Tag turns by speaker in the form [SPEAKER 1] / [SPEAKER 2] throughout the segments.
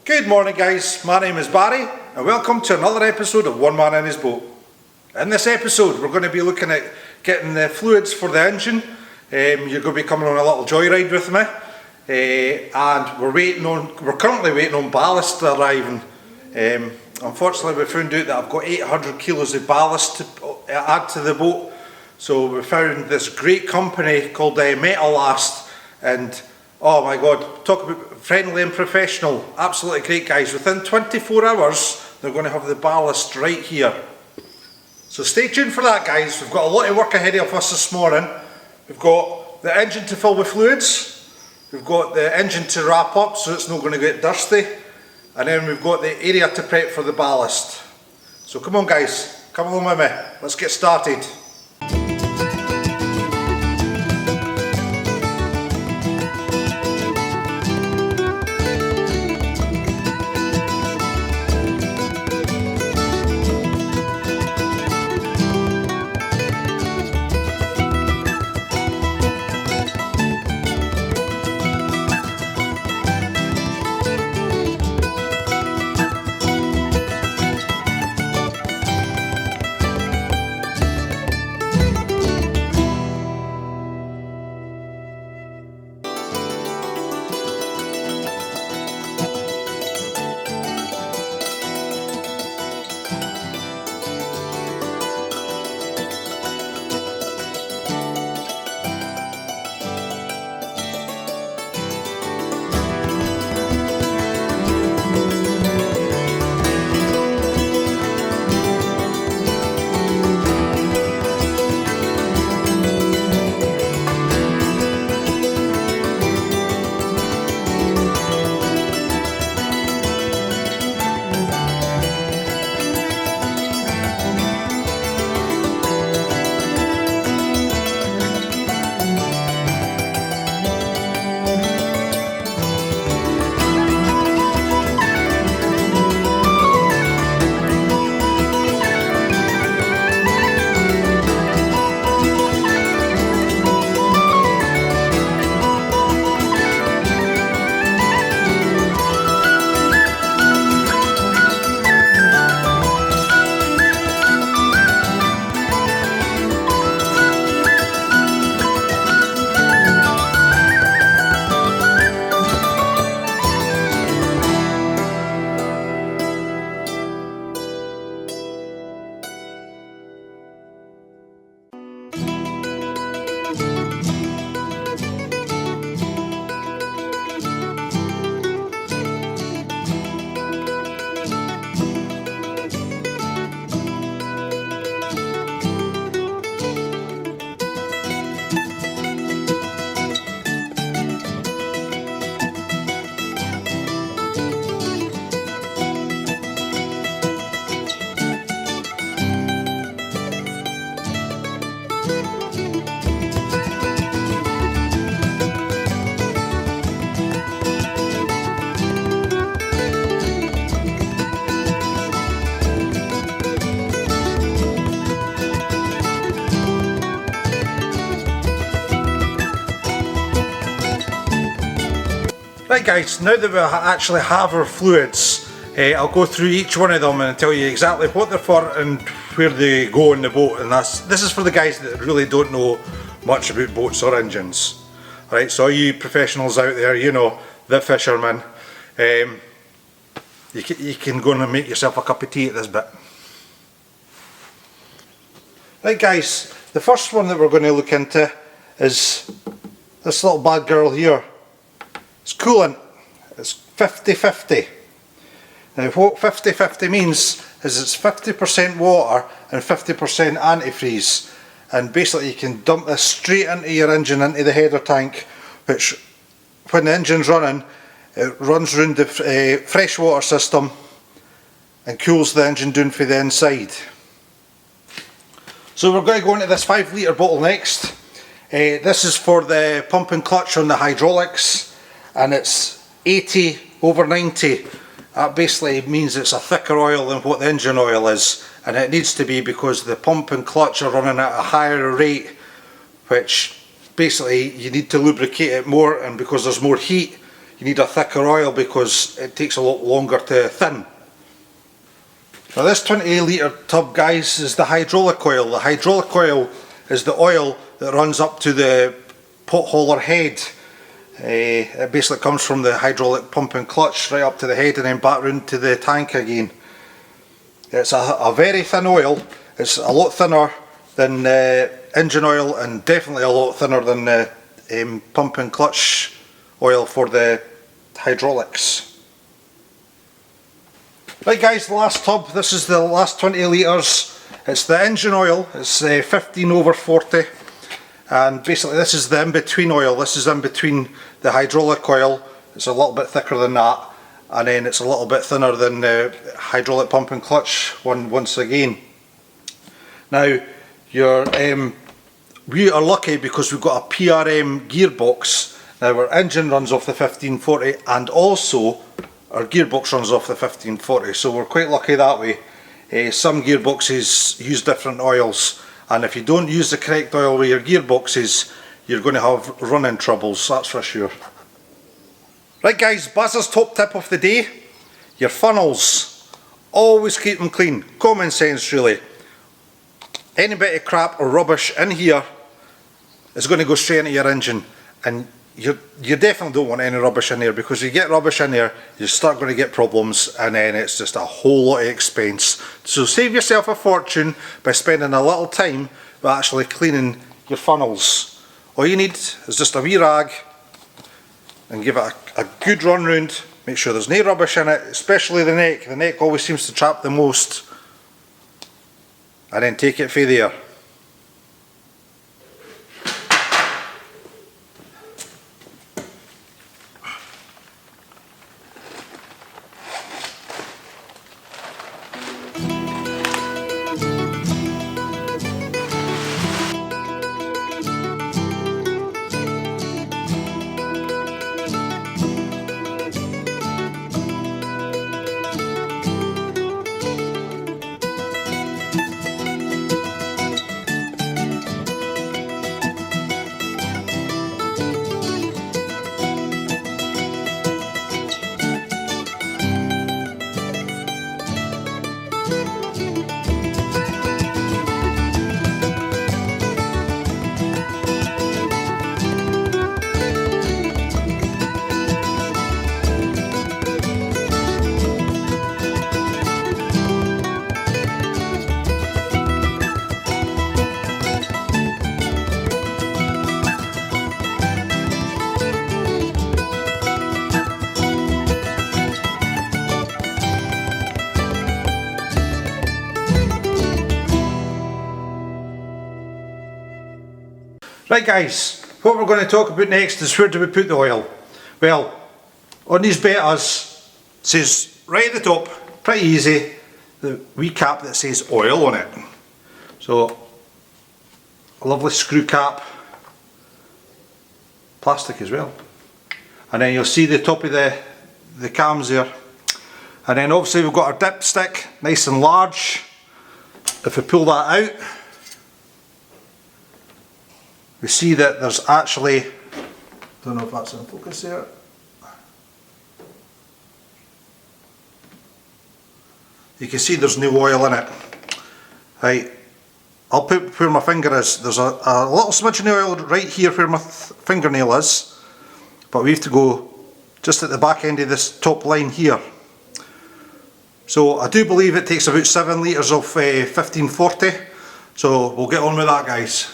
[SPEAKER 1] Good morning guys, my name is Barry and welcome to another episode of One Man in His Boat. In this episode we're going to be looking at getting the fluids for the engine. You're going to be coming on a little joyride with me, and we're currently waiting on ballast arriving. Unfortunately we found out that I've got 800 kilos of ballast to add to the boat, so we found this great company called Ballast, and oh my god, talk about friendly and professional, absolutely great guys. Within 24 hours they're going to have the ballast right here. So stay tuned for that guys, we've got a lot of work ahead of us this morning. We've got the engine to fill with fluids, we've got the engine to wrap up so it's not going to get dusty, and then we've got the area to prep for the ballast. So come on guys, come along with me, let's get started. Right guys, now that we actually have our fluids, I'll go through each one of them and tell you exactly what they're for and where they go in the boat, and this is for the guys that really don't know much about boats or engines. Right, so all you professionals out there, you know, the fishermen, you can go and make yourself a cup of tea at this bit. Right guys, the first one that we're going to look into is this little bad girl here. It's coolant. It's 50-50. Now what 50-50 means is it's 50% water and 50% antifreeze, and basically you can dump this straight into your engine, into the header tank, which when the engine's running, it runs around the freshwater system and cools the engine down for the inside. So we're going to go into this 5 litre bottle next. This is for the pump and clutch on the hydraulics, and it's 80/90. That basically means it's a thicker oil than what the engine oil is, and it needs to be because the pump and clutch are running at a higher rate, which basically you need to lubricate it more, and because there's more heat you need a thicker oil because it takes a lot longer to thin. Now this 20 litre tub, guys, is the hydraulic oil. The hydraulic oil is the oil that runs up to the pot hauler head. It basically comes from the hydraulic pump and clutch right up to the head and then back round to the tank again. It's a very thin oil. It's a lot thinner than engine oil and definitely a lot thinner than the pump and clutch oil for the hydraulics. Right guys, the last tub, this is the last 20 litres. It's the engine oil, it's 15/40. And basically this is the in-between oil. This is in between the hydraulic oil. It's a little bit thicker than that, and then it's a little bit thinner than the hydraulic pump and clutch one once again. Now we are lucky because we've got a PRM gearbox. Now our engine runs off the 1540 and also our gearbox runs off the 1540, so we're quite lucky that way. Some gearboxes use different oils, and if you don't use the correct oil with your gearboxes, you're going to have running troubles, that's for sure. Right guys, Baz's top tip of the day: your funnels. Always keep them clean. Common sense really. Any bit of crap or rubbish in here is going to go straight into your engine, and you definitely don't want any rubbish in there, because if you get rubbish in there you start going to get problems, and then it's just a whole lot of expense. So save yourself a fortune by spending a little time by actually cleaning your funnels. All you need is just a wee rag and give it a good run round. Make sure there's no rubbish in it, especially the neck. The neck always seems to trap the most. And then take it from there. Right guys, what we're going to talk about next is where do we put the oil. Well, on these betas it says right at the top, pretty easy, the wee cap that says oil on it. So a lovely screw cap, plastic as well, and then you'll see the top of the cams there, and then obviously we've got our dipstick, nice and large. If we pull that out, we see that there's actually, don't know if that's in focus there, you can see there's no oil in it. Right, I'll put where my finger is. There's a little smidge of oil right here where my fingernail is, but we have to go just at the back end of this top line here. So I do believe it takes about 7 litres of 1540, so we'll get on with that guys.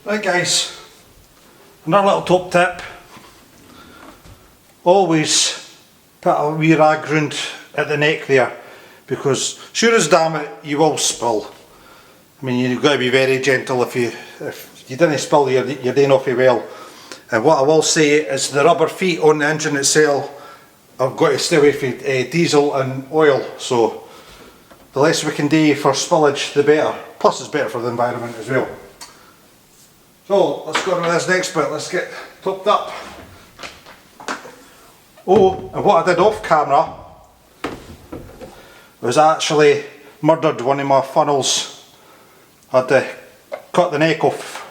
[SPEAKER 1] Right guys, another little top tip: always put a wee rag round at the neck there, because sure as damn it you will spill. I mean, you've got to be very gentle. If you didn't spill, you're doing awfully well. And what I will say is the rubber feet on the engine itself, I've got to stay away from diesel and oil, so the less we can do for spillage the better. Plus it's better for the environment as well. So let's go on with this next bit, let's get topped up. Oh, and what I did off camera was actually murdered one of my funnels. I had to cut the neck off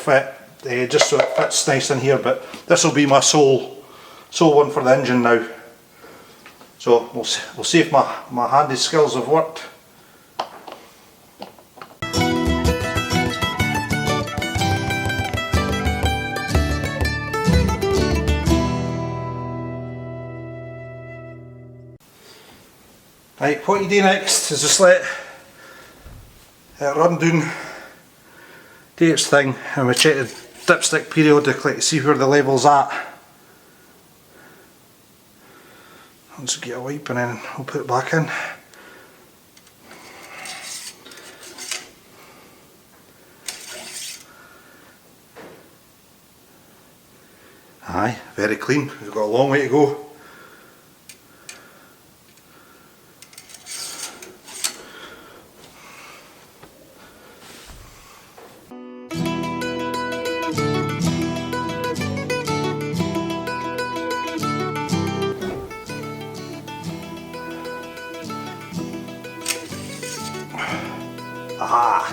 [SPEAKER 1] it just so it fits nice in here, but this will be my sole one for the engine now. So we'll see if my handy skills have worked. Right, what you do next is just let it run down, do its thing, and we check the dipstick periodically to see where the level's at. I'll just get a wipe and then we'll put it back in. Aye, very clean. We've got a long way to go. Aha!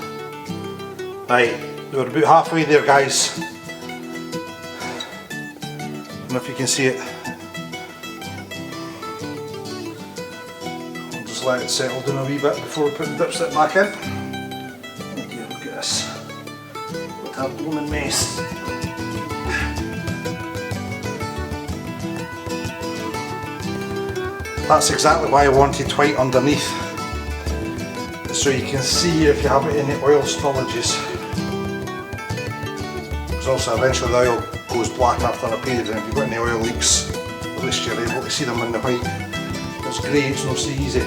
[SPEAKER 1] Right, we're about halfway there, guys. I don't know if you can see it. I'll just let it settle down a wee bit before we put the dipstick back in. Oh dear, look at this. What a blooming mess. That's exactly why I wanted white underneath, so you can see if you have any oil spillages. Because also eventually the oil goes black after a period, and if you've got any oil leaks, at least you're able to see them in the white. If it's grey, it's not so easy.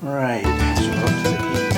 [SPEAKER 1] Right, so we're up to the heat.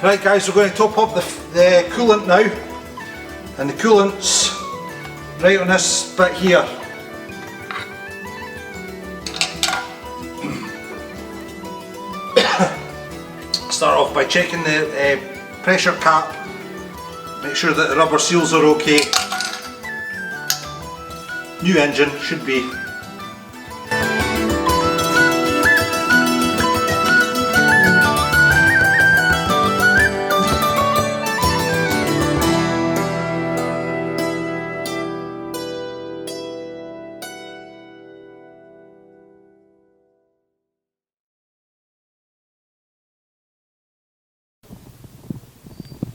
[SPEAKER 1] Right guys, we're going to top up the coolant now, and the coolant's right on this bit here. Start off by checking the pressure cap, make sure that the rubber seals are okay. New engine should be.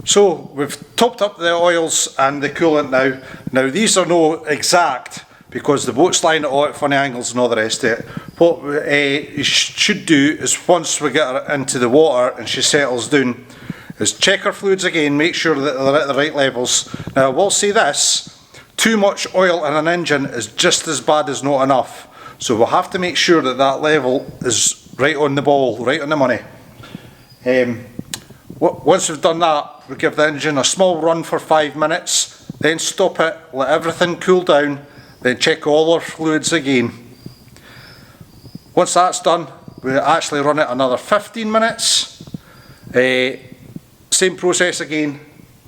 [SPEAKER 1] So we've topped up the oils and the coolant now. Now these are no exact because the boat's lying at all at funny angles and all the rest of it. What you should do is once we get her into the water and she settles down is check her fluids again, make sure that they're at the right levels. Now I will say this, too much oil in an engine is just as bad as not enough. So we'll have to make sure that that level is right on the ball, right on the money. Once we've done that, we give the engine a small run for 5 minutes, then stop it, let everything cool down, then check all our fluids again. Once that's done, we actually run it another 15 minutes. Same process again,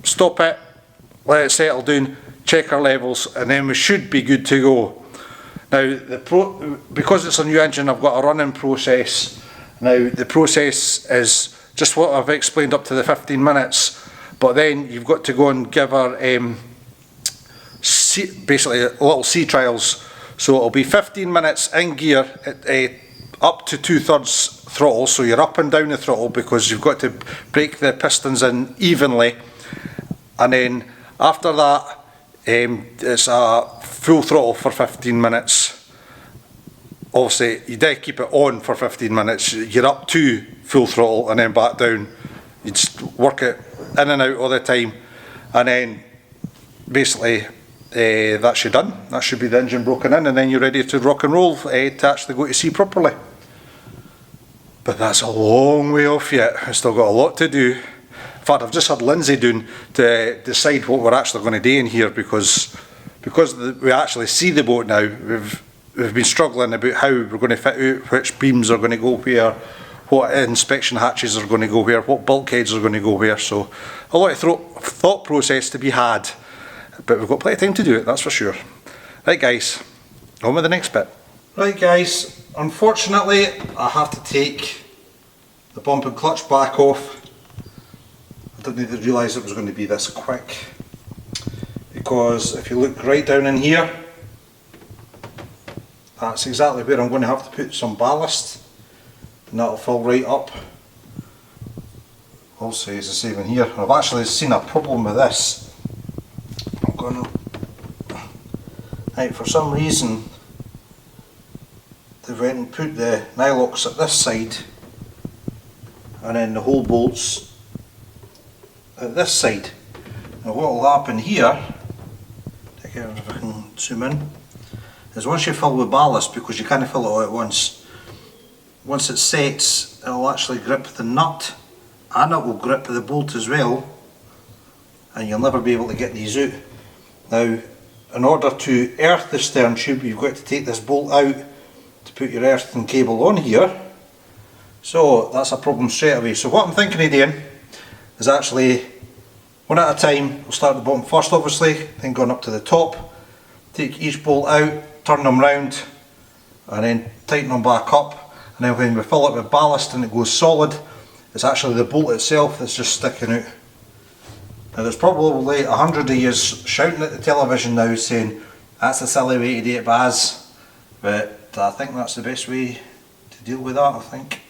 [SPEAKER 1] stop it, let it settle down, check our levels, and then we should be good to go. Now, because it's a new engine, I've got a running process. Now, the process is just what I've explained up to the 15 minutes, but then you've got to go and give her basically little sea trials. So it'll be 15 minutes in gear at up to 2/3 throttle, so you're up and down the throttle because you've got to break the pistons in evenly, and then after that it's a full throttle for 15 minutes. Obviously you do keep it on for 15 minutes, you're up to full throttle and then back down. You just work it in and out all the time, and then basically that's you done. That should be the engine broken in, and then you're ready to rock and roll to actually go to sea properly. But that's a long way off yet. I've still got a lot to do. In fact, I've just had Lynsey down to decide what we're actually going to do in here because we actually see the boat now. We've been struggling about how we're going to fit out, which beams are going to go where, what inspection hatches are going to go where, what bulkheads are going to go where. So a lot of thought process to be had, but we've got plenty of time to do it, that's for sure. Right guys, on with the next bit. Right guys, unfortunately I have to take the bump and clutch back off. I didn't even realise it was going to be this quick, because if you look right down in here, that's exactly where I'm going to have to put some ballast, and that'll fill right up. Also, as I say in here, I've actually seen a problem with this. I'm going to, right, for some reason they went and put the nylocks at this side and then the hole bolts at this side. Now what will happen here, if I can zoom in, is once you fill with ballast, because you can't fill it all at once it sets, it will actually grip the nut and it will grip the bolt as well, and you'll never be able to get these out. Now, in order to earth the stern tube, you've got to take this bolt out to put your earthing cable on here. So that's a problem straight away. So what I'm thinking of doing is actually one at a time. We'll start at the bottom first obviously, then going up to the top, take each bolt out, turn them round, and then tighten them back up, and then when we fill it with ballast and it goes solid, it's actually the bolt itself that's just sticking out. Now there's probably 100 of you shouting at the television now saying that's a silly way to do it, Baz, but I think that's the best way to deal with that, I think.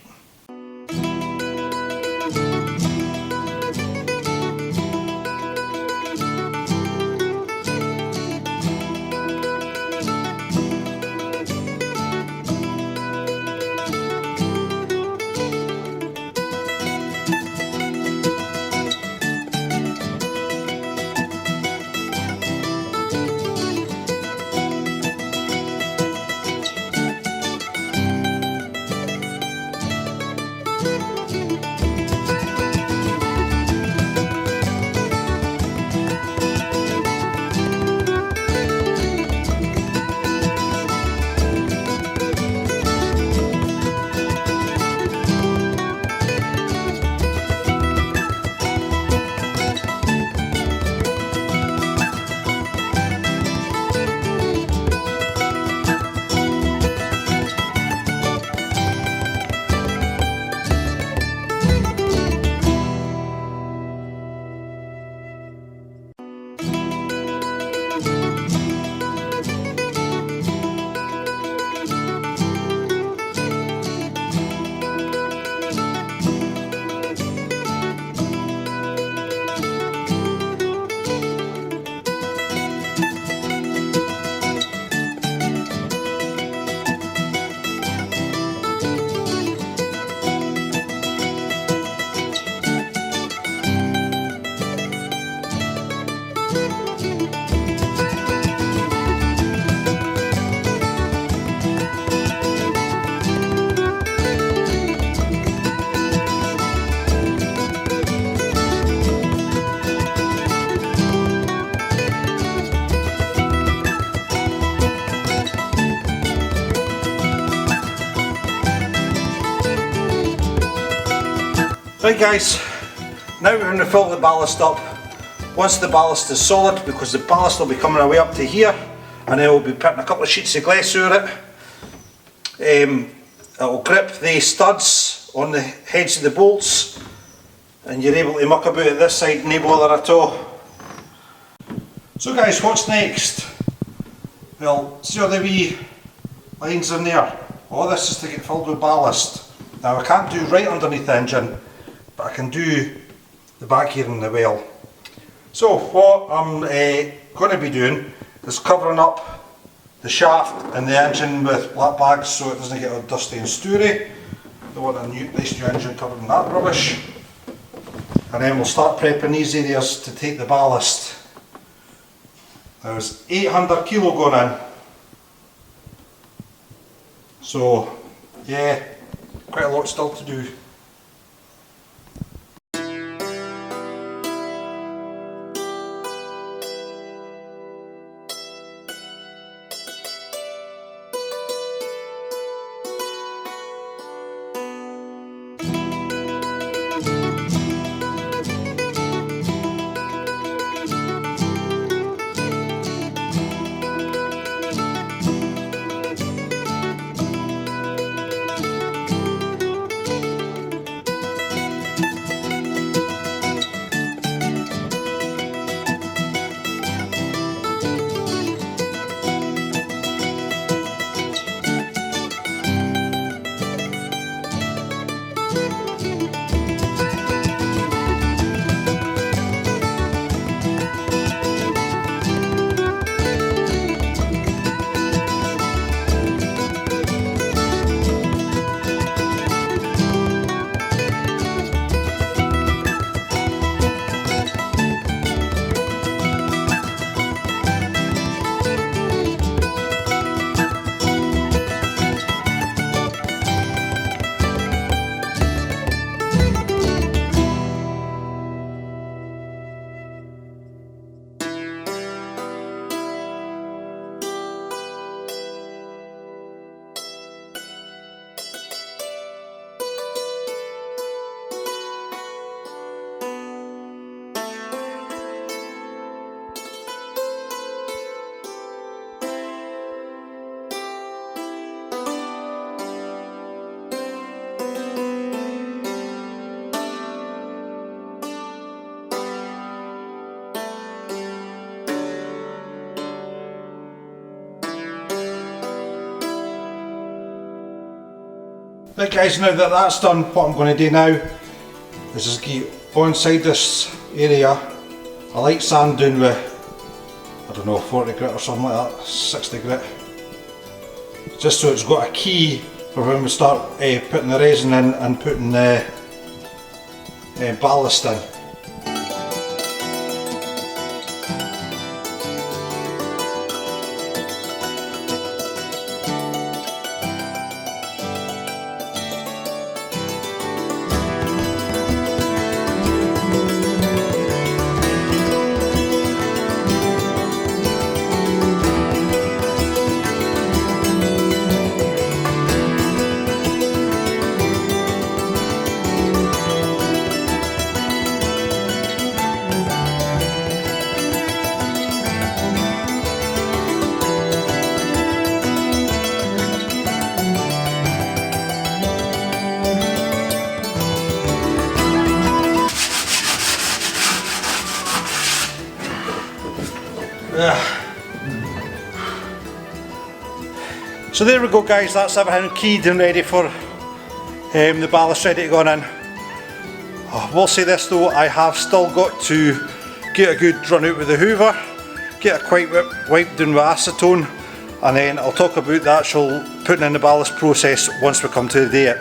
[SPEAKER 1] Right guys, now we're going to fill the ballast up. Once the ballast is solid, because the ballast will be coming away up to here, and then we'll be putting a couple of sheets of glass over it. It'll grip the studs on the heads of the bolts, and you're able to muck about at this side, no bother at all. So guys, what's next? Well, see all the wee lines in there? All this is to get filled with ballast. Now I can't do right underneath the engine, but I can do the back here in the well. So what I'm going to be doing is covering up the shaft and the engine with black bags so it doesn't get all dusty and stoory. Don't want a nice new engine covered in that rubbish. And then we'll start prepping these areas to take the ballast. There's 800 kilo going in. So yeah, quite a lot still to do. Right guys, now that that's done, what I'm going to do now is just get on inside this area a light sand down with, I don't know, 40 grit or something like that, 60 grit. Just so it's got a key for when we start putting the resin in and putting the ballast in. So there we go guys, that's everything keyed and ready for the ballast ready to go in. I will say this though, I have still got to get a good run out with the hoover, get a quick wipe down with acetone, and then I'll talk about the actual putting in the ballast process once we come to the day.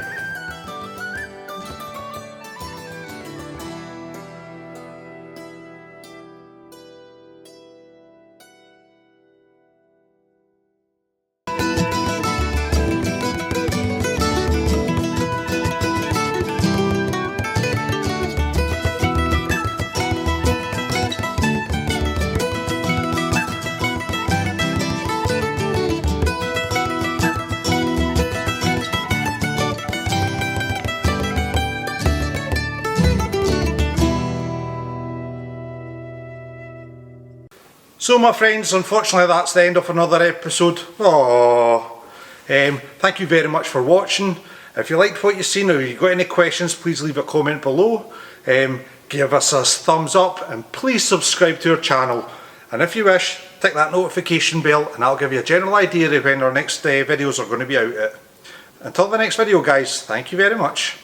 [SPEAKER 1] So my friends, unfortunately that's the end of another episode. Thank you very much for watching. If you liked what you've seen or you've got any questions, please leave a comment below. Give us a thumbs up and please subscribe to our channel. And if you wish, tick that notification bell and I'll give you a general idea of when our next videos are going to be out at. Until the next video guys, thank you very much.